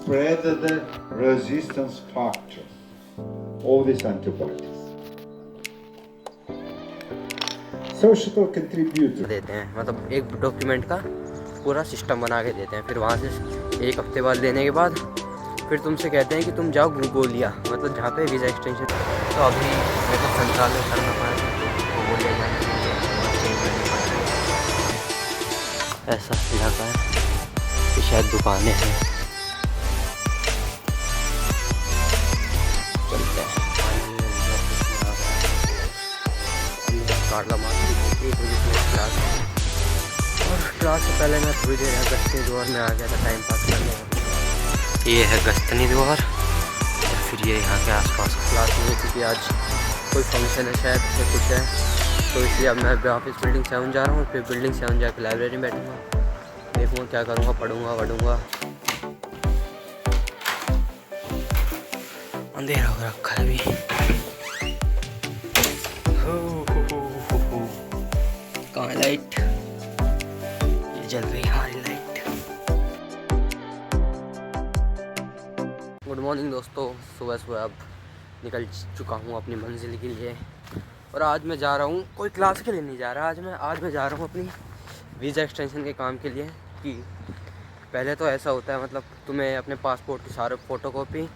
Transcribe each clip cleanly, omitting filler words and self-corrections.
spread the resistance factor of these antibodies. Social contributor देते हैं, मतलब एक डॉक्यूमेंट का पूरा सिस्टम बना के देते हैं। फिर वहाँ से एक हफ्ते बाद लेने के बाद फिर तुमसे कहते हैं कि तुम जाओ गोलिया, मतलब जहाँ पे वीज़ा एक्सटेंशन। तो अभी मेरे को सेंट्रल में करना पड़ा तो गोलिया जाने के लिए बस चेंज करनी पड़ती है। ऐसा इलाका है कि शायद दुकानें हैं। चलते हैं। काटला मार्केट एक बजे से क्लास है और क्लास से पहले मैं थोड़ी देर गश्तनी द्वार में आ गया था टाइम पास करने। ये है गश्तनी द्वार और फिर ये यहाँ के आसपास क्लास नहीं है क्योंकि आज कोई फंक्शन है शायद या कुछ है, तो इसलिए अब मैं ऑफिस बिल्डिंग 7 जा रहा हूँ। फिर बिल्डिंग 7 जाकर लाइब्रेरी में बैठूँगा, देखूँगा क्या करूँगा, पढ़ूँगा। अंधेरा हो रखा है अभी। कहाँ है लाइट? ये जल गई हमारी लाइट। गुड मॉर्निंग दोस्तों, सुबह अब निकल चुका हूँ अपनी मंजिल के लिए और आज मैं जा रहा हूँ, कोई क्लास के लिए नहीं जा रहा। आज मैं जा रहा हूँ अपनी वीज़ा एक्सटेंशन के काम के लिए। कि पहले तो ऐसा होता है, मतलब तुम्हें अपने पासपोर्ट की सारे फ़ोटोकॉपी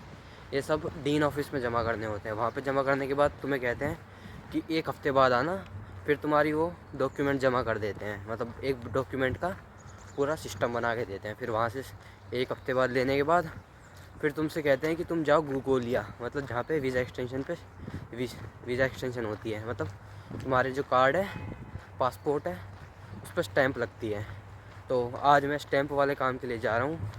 ये सब डीन ऑफिस में जमा करने होते हैं। वहाँ पे जमा करने के बाद तुम्हें कहते हैं कि एक हफ़्ते बाद आना, फिर तुम्हारी वो डॉक्यूमेंट जमा कर देते हैं। मतलब एक डॉक्यूमेंट का पूरा सिस्टम बना के देते हैं। फिर वहाँ से एक हफ़्ते बाद लेने के बाद फिर तुमसे कहते हैं कि तुम जाओ गोलिया, मतलब जहाँ पे वीज़ा एक्सटेंशन पे वीज़ा एक्सटेंशन होती है। मतलब तुम्हारे जो कार्ड है, पासपोर्ट है, उस पर स्टैंप लगती है। तो आज मैं स्टैंप वाले काम के लिए जा रहा हूँ।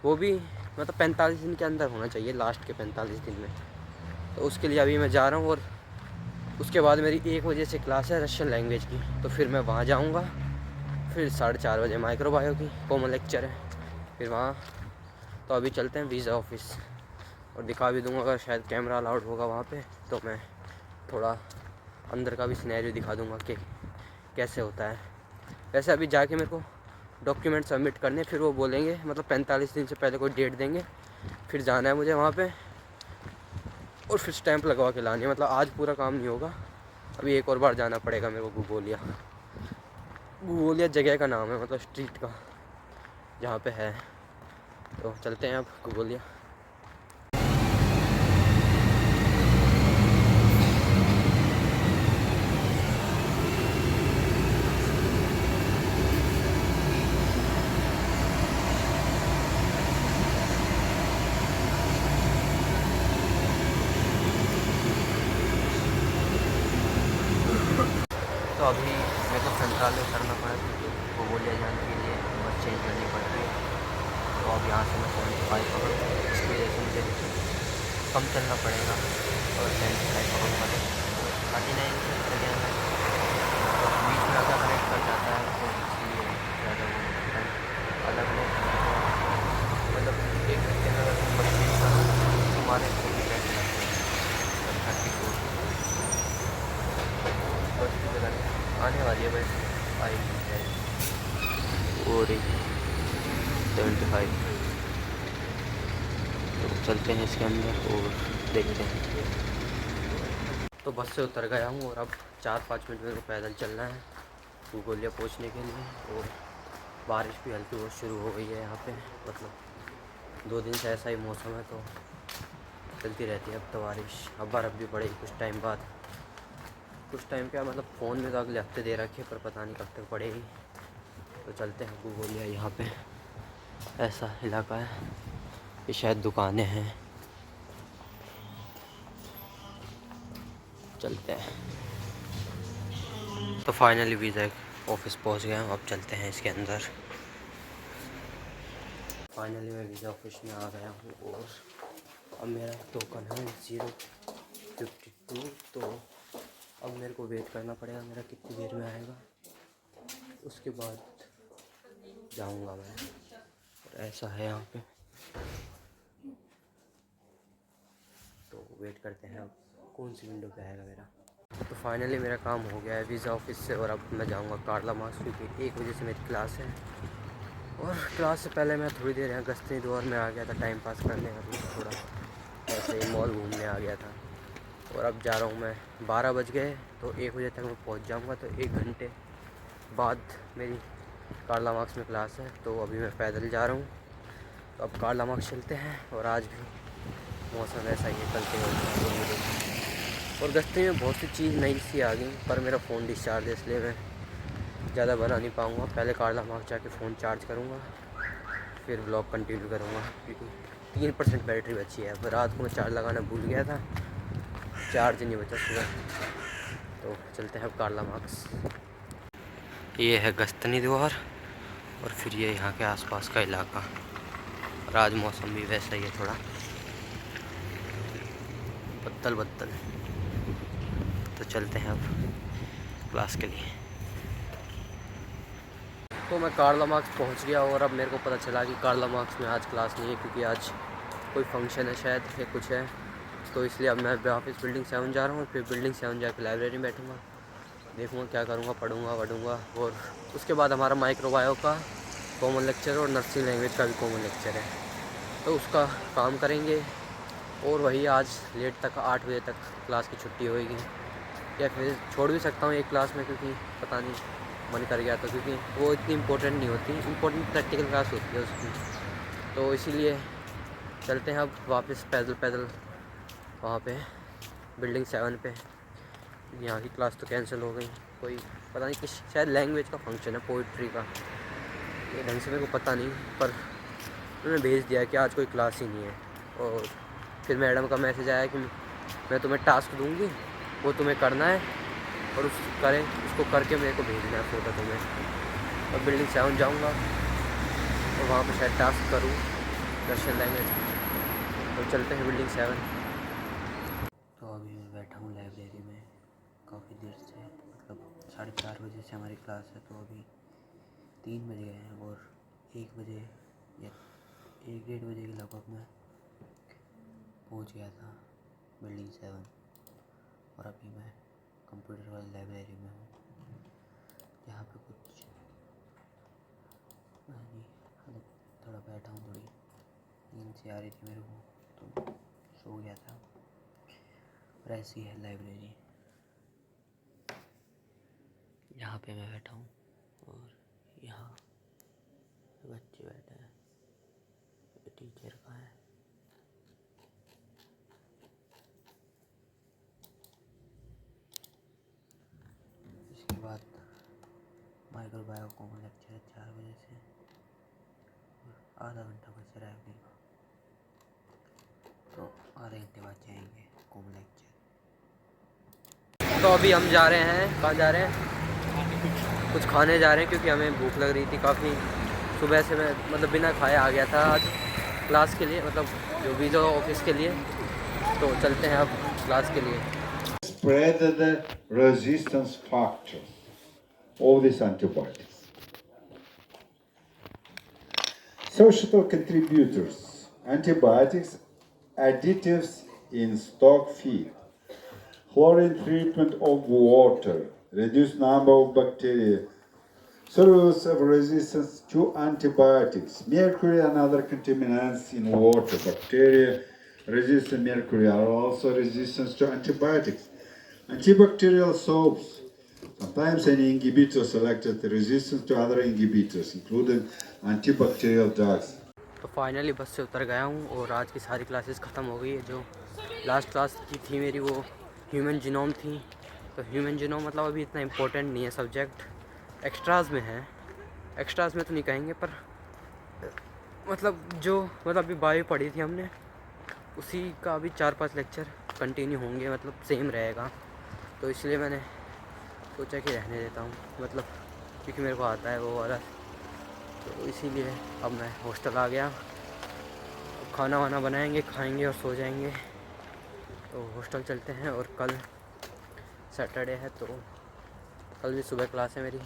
वो भी मतलब 45 दिन के अंदर होना चाहिए, लास्ट के 45 दिन में। तो उसके लिए अभी मैं जा रहा हूँ और उसके बाद मेरी 1 बजे से क्लास है रशियन लैंग्वेज की, तो फिर मैं वहाँ जाऊँगा। फिर 4:30 बजे माइक्रोबायो की कॉमन लेक्चर है, फिर वहाँ। तो अभी चलते हैं वीज़ा ऑफिस और दिखा भी दूँगा, अगर शायद कैमरा अलाउड होगा वहाँ पे तो मैं थोड़ा अंदर का भी सिनेरियो दिखा दूँगा कि कैसे होता है। वैसे अभी जाके मेरे को डॉक्यूमेंट सबमिट करने, फिर वो बोलेंगे, मतलब 45 दिन से पहले कोई डेट देंगे, फिर जाना है मुझे वहाँ पे और फिर स्टैंप लगवा के लानी है। मतलब आज पूरा काम नहीं होगा, अभी एक और बार जाना पड़ेगा मेरे को गोलिया जगह का नाम है, मतलब स्ट्रीट का जहाँ पे है। तो चलते हैं अब गोलिया। तो अभी मेरे को सेंट्रल में करना पड़ा क्योंकि गोलिया जाने के लिए बस चेंज करनी पड़ रही है। तो अब यहाँ से मैं 75 पकड़, इसकी वजह से मुझे कम चलना पड़ेगा और 75 पकड़ूँगा तो 39 से चले जाना है। और बीच में अगर कनेक्ट कर जाता है तो इसलिए ज़्यादा वो लगता है अलग अलग। मतलब एक घंटे में अगर तुम 25 करो तुम्हारे को भी पैसे लगते हैं 34 बस की जगह आने वाली है। बस 5 है और 75। तो चलते हैं इसके अंदर और देखते हैं। तो बस से उतर गया हूँ और अब 4-5 मिनट मेरे को पैदल चलना है गोलिया पहुँचने के लिए। और बारिश भी हल्की बहुत शुरू हो गई है यहाँ पे, मतलब 2 दिन से ऐसा ही मौसम है तो चलती रहती है अब तो बारिश। अब बर्फ़ भी पड़ेगी कुछ टाइम बाद, कुछ टाइम क्या मतलब फ़ोन में तो अगले हफ्ते दे रखी है पर पता नहीं कब तक पड़ेगी। तो चलते हैं गोलिया। यहाँ पे ऐसा इलाका है कि शायद दुकानें हैं। चलते हैं। तो फाइनली वीज़ा ऑफिस पहुंच गया हूँ, अब चलते हैं इसके अंदर। फाइनली मैं वीज़ा ऑफिस में आ गया हूँ और अब मेरा टोकन है 052। तो अब मेरे को वेट करना पड़ेगा मेरा कितनी देर में आएगा, उसके बाद जाऊँगा मैं। और ऐसा है यहाँ पे, तो वेट करते हैं अब कौन सी विंडो पे आएगा मेरा। तो फाइनली मेरा काम हो गया है वीज़ा ऑफिस से और अब मैं जाऊंगा कार्ला मार्क्स क्योंकि 1 बजे से मेरी क्लास है और क्लास से पहले मैं थोड़ी देर यहाँ गश्ती दौर में आ गया था टाइम पास करने का, थोड़ा ऐसे ही मॉल घूमने आ गया था। और अब जा रहा हूँ मैं, 12 बज गए तो 1 बजे तक मैं पहुँच जाऊँगा, तो 1 घंटे बाद मेरी कार्ला मार्क्स में क्लास है। तो अभी मैं पैदल जा रहा हूँ, तो अब कार्ला मार्क्स चलते हैं। और आज भी मौसम ऐसा ही है, चलते हुए। और गश्ती में बहुत सी चीज़ नई सी आ गई, पर मेरा फ़ोन डिस्चार्ज है, इसलिए मैं ज़्यादा बना नहीं पाऊँगा। पहले कार्ला मार्क्स जाके फ़ोन चार्ज करूँगा, फिर ब्लॉग कंटिन्यू करूँगा, क्योंकि 3% बैटरी बची है। फिर रात को मैं चार्ज लगाना भूल गया था, चार्ज नहीं बचा सुबह। तो चलते हैं अब कार्ला मार्क्स। ये है गश्तनी द्वार, और फिर ये यहाँ के आसपास का इलाका। और आज मौसम भी वैसा ही है, थोड़ा बद्दल बद्दल। तो चलते हैं अब क्लास के लिए। तो मैं कार्ला मार्क्स पहुँच गया, और अब मेरे को पता चला कि कार्ला मार्क्स में आज क्लास नहीं है, क्योंकि आज कोई फंक्शन है शायद, या कुछ है। तो इसलिए अब मैं वापस बिल्डिंग 7 जा रहा हूँ। फिर बिल्डिंग 7 जाकर लाइब्रेरी में बैठूँगा, देखूँगा क्या करूँगा, पढ़ूँगा वढ़ूँगा। और उसके बाद हमारा माइक्रोबायो का कॉमन लेक्चर और नर्सिंग लैंग्वेज का भी कॉमन लेक्चर है, तो उसका काम करेंगे। और वही आज लेट तक 8 बजे तक क्लास की छुट्टी होएगी, या फिर छोड़ भी सकता हूँ एक क्लास में, क्योंकि पता नहीं मन कर गया तो, क्योंकि वो इतनी इम्पोर्टेंट नहीं होती, इम्पोर्टेंट प्रैक्टिकल क्लास होती है उसकी। तो इसीलिए चलते हैं अब वापस पैदल पैदल वहाँ पे बिल्डिंग 7 पे। यहाँ की क्लास तो कैंसिल हो गई, कोई पता नहीं किस, शायद लैंग्वेज का फंक्शन है, पोइट्री का, ये ढंग से मेरे को पता नहीं, पर उन्होंने भेज दिया कि आज कोई क्लास ही नहीं है। और फिर मैडम का मैसेज आया कि मैं तुम्हें टास्क दूंगी, वो तुम्हें करना है, और उसको करके मेरे को भेजना है फ़ोटो तुम्हें। और बिल्डिंग 7 जाऊँगा और वहाँ पर शायद टास्क करूँ रशियन लैंग्वेज। तो चलते हैं बिल्डिंग 7। तो अभी मैं बैठा हूँ लाइब्रेरी में काफ़ी देर से, मतलब 4:30 बजे से हमारी क्लास है, तो अभी 3 बज गए हैं। और 1 बजे या 1-1:30 बजे के लगभग मैं पहुँच गया था बिल्डिंग 7। और अभी मैं कंप्यूटर वाली लाइब्रेरी में हूँ, यहाँ पे कुछ नहीं, मतलब थोड़ा बैठा हूँ, थोड़ी नींद सी आ रही थी मेरे को, तो सो गया था। और ऐसी है लाइब्रेरी, यहाँ पे मैं बैठा हूँ, और यहाँ बच्चे बैठे हैं, टीचर का है। इसके बाद माइक्रोबायो कॉमन लेक्चर है 4 बजे से, और आधा घंटा बच रहा है अभी, तो आधे घंटे बाद जाएंगे कॉमन लेक्चर। तो अभी हम जा रहे हैं, कहाँ जा रहे हैं, कुछ खाने जा रहे हैं, क्योंकि हमें भूख लग रही थी काफ़ी। सुबह से मैं मतलब बिना खाए आ गया था आज क्लास के लिए, मतलब जो वीज़ा ऑफिस के लिए। तो चलते हैं अब क्लास के लिए। Spread the resistance factor of these antibiotics. Societal contributors, antibiotics, additives in stock feed, chlorine treatment of water, reduced number of bacteria, source of resistance to antibiotics, mercury and other contaminants in water. Bacteria resistant mercury are also resistant to antibiotics. Antibacterial soaps, sometimes an inhibitor selected, resistance to other inhibitors, including antibacterial drugs. तो finally बस से उतर गया हूँ, और आज की सारी क्लासेस ख़त्म हो गई है। जो लास्ट क्लास की थी मेरी, वो ह्यूमन जीनोम थी। तो ह्यूमन जीनोम मतलब अभी इतना इम्पोर्टेंट नहीं है सब्जेक्ट, एक्स्ट्राज़ में है, एक्स्ट्राज़ में तो नहीं कहेंगे, पर मतलब जो मतलब अभी बायो पढ़ी थी हमने, उसी का अभी 4-5 लेक्चर कंटिन्यू होंगे, मतलब सेम रहेगा। तो इसलिए मैंने सोचा कि रहने देता हूँ, मतलब क्योंकि मेरे को आता है वो वाला। तो इसीलिए अब मैं हॉस्टल आ गया, अब खाना वाना बनाएंगे, खाएंगे और सो जाएंगे। तो हॉस्टल चलते हैं, और कल सैटरडे है, तो कल भी सुबह क्लास है मेरी।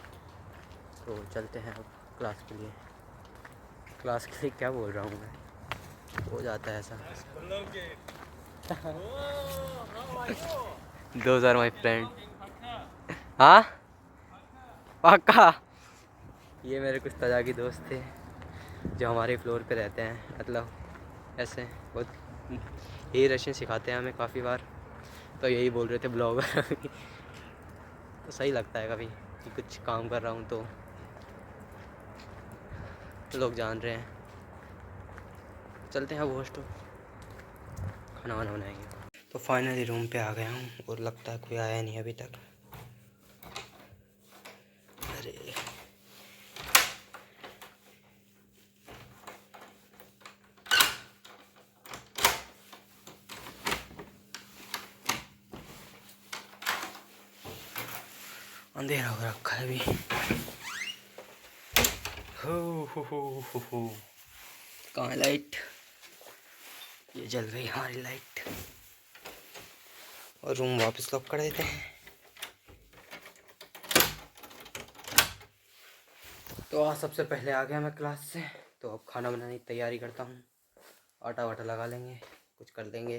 तो चलते हैं अब क्लास के लिए। क्लास के लिए क्या बोल रहा हूँ मैं, हो जाता है ऐसा। Those are my friend। हाँ पक्का, ये मेरे कुछ तजाकी दोस्त थे। जो हमारे फ्लोर पे रहते हैं, मतलब ऐसे बहुत यही रशियन सिखाते हैं हमें काफ़ी बार। तो यही बोल रहे थे ब्लॉगर तो सही लगता है कभी कि कुछ काम कर रहा हूँ तो लोग जान रहे हैं। चलते हैं अब हॉस्टल, खाना वाना बनाएंगे। तो फाइनली रूम पे आ गया हूँ और लगता है कोई आया नहीं अभी तक। अरे अंधेरा हो रखा है अभी। हो कहाँ है लाइट? ये जल गई हमारी लाइट। और रूम वापस लॉक कर देते हैं। तो आज सबसे पहले आ गया मैं क्लास से, तो अब खाना बनाने की तैयारी करता हूँ। आटा वाटा लगा लेंगे, कुछ कर लेंगे।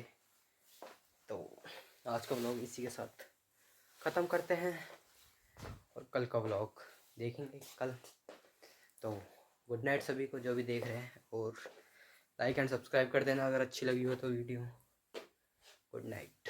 तो आज का व्लॉग इसी के साथ ख़त्म करते हैं और कल का व्लॉग देखेंगे कल। तो गुड नाइट सभी को जो भी देख रहे हैं, और लाइक एंड सब्सक्राइब कर देना अगर अच्छी लगी हो तो वीडियो। Good night.